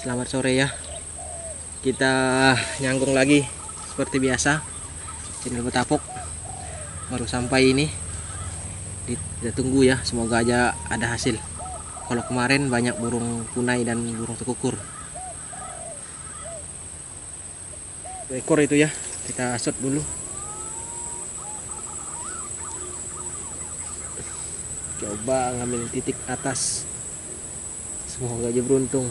Selamat sore ya. Kita nyangkung lagi seperti biasa. Channel Betapok baru sampai ini. Kita tunggu ya, semoga aja ada hasil. Kalau kemarin banyak burung punai dan burung tekukur. Ekor itu ya, kita shot dulu. Coba ngambil titik atas. Semoga aja beruntung.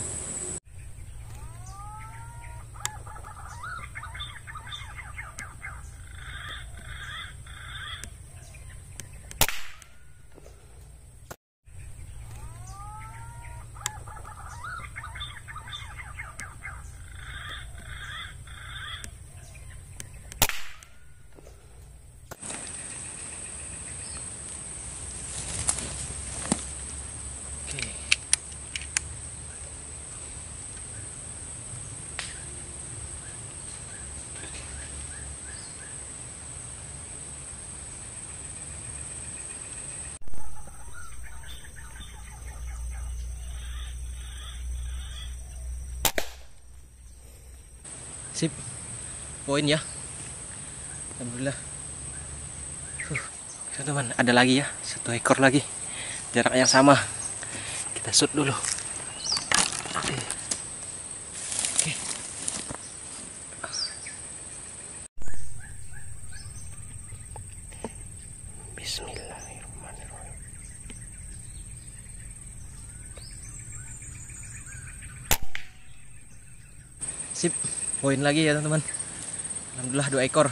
Sip, poin ya. Alhamdulillah. Teman-teman, ada lagi ya, 1 ekor lagi. Jarak yang sama. Kita shoot dulu. Oke. Bismillahirrahmanirrahim. Sip, poin lagi ya teman-teman. Alhamdulillah 2 ekor.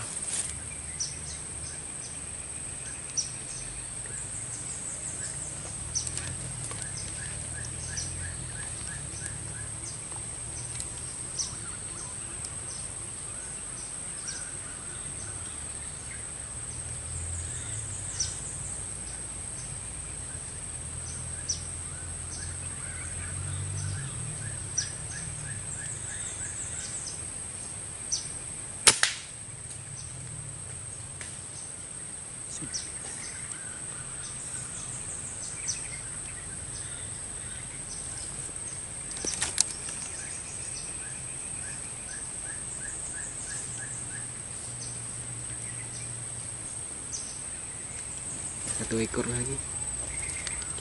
Satu ekor lagi.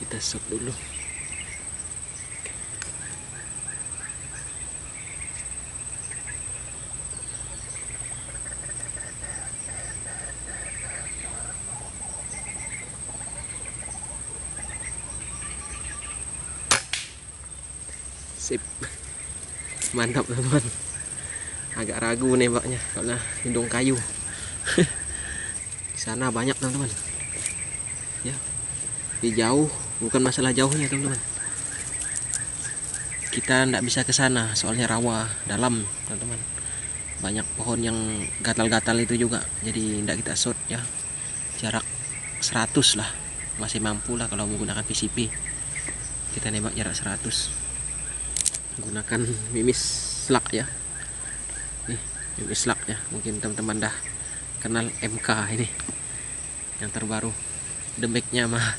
Kita shoot dulu. Sip. Mantap teman-teman. Agak ragu nembaknya karena hidung kayu. Di sana banyak teman-teman. Ya. Di jauh, bukan masalah jauhnya teman-teman. Kita ndak bisa ke sana soalnya rawa dalam teman-teman. Banyak pohon yang gatal-gatal itu juga. Jadi ndak kita shot ya. Jarak 100 lah. Masih mampu lah kalau menggunakan PCP. Kita nembak jarak 100. Menggunakan mimis slug ya. Nih, mimis slug ya. Mungkin teman-teman dah kenal MK ini. Yang terbaru. Damage-nya mah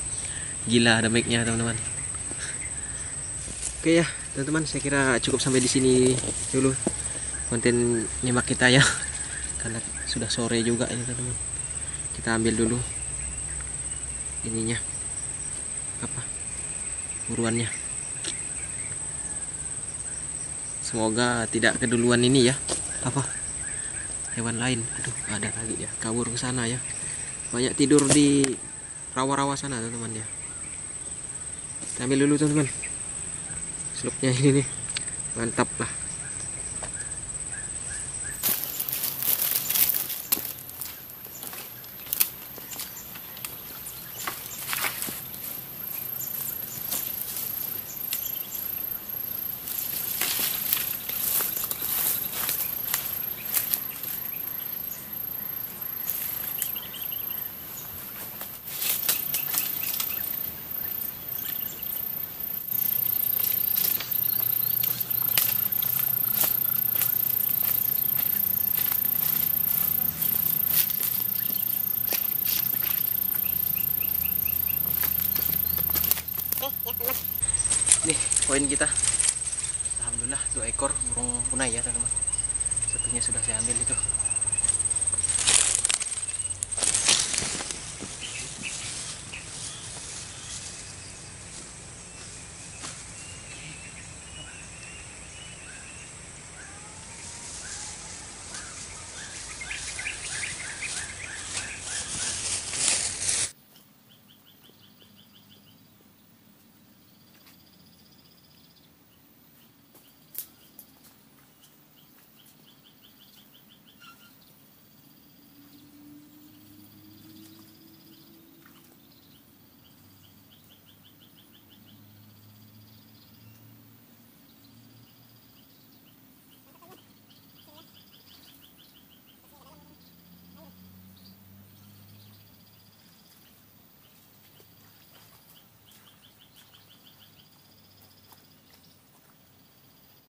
gila damage-nya teman-teman. Oke ya, teman-teman, saya kira cukup sampai di sini dulu konten nyimak kita ya. Karena sudah sore juga ini teman-teman. Kita ambil dulu ininya. Apa? Buruannya. Semoga tidak keduluan ini ya. Apa? Hewan lain. Aduh, ada lagi ya. Kabur ke sana ya. Banyak tidur di rawa-rawa sana teman-teman ya. Kita ambil dulu teman-teman. Slugnya ini nih. Mantap lah. Nih poin kita, alhamdulillah tuh ekor burung punai ya teman-teman. Satunya sudah saya ambil itu.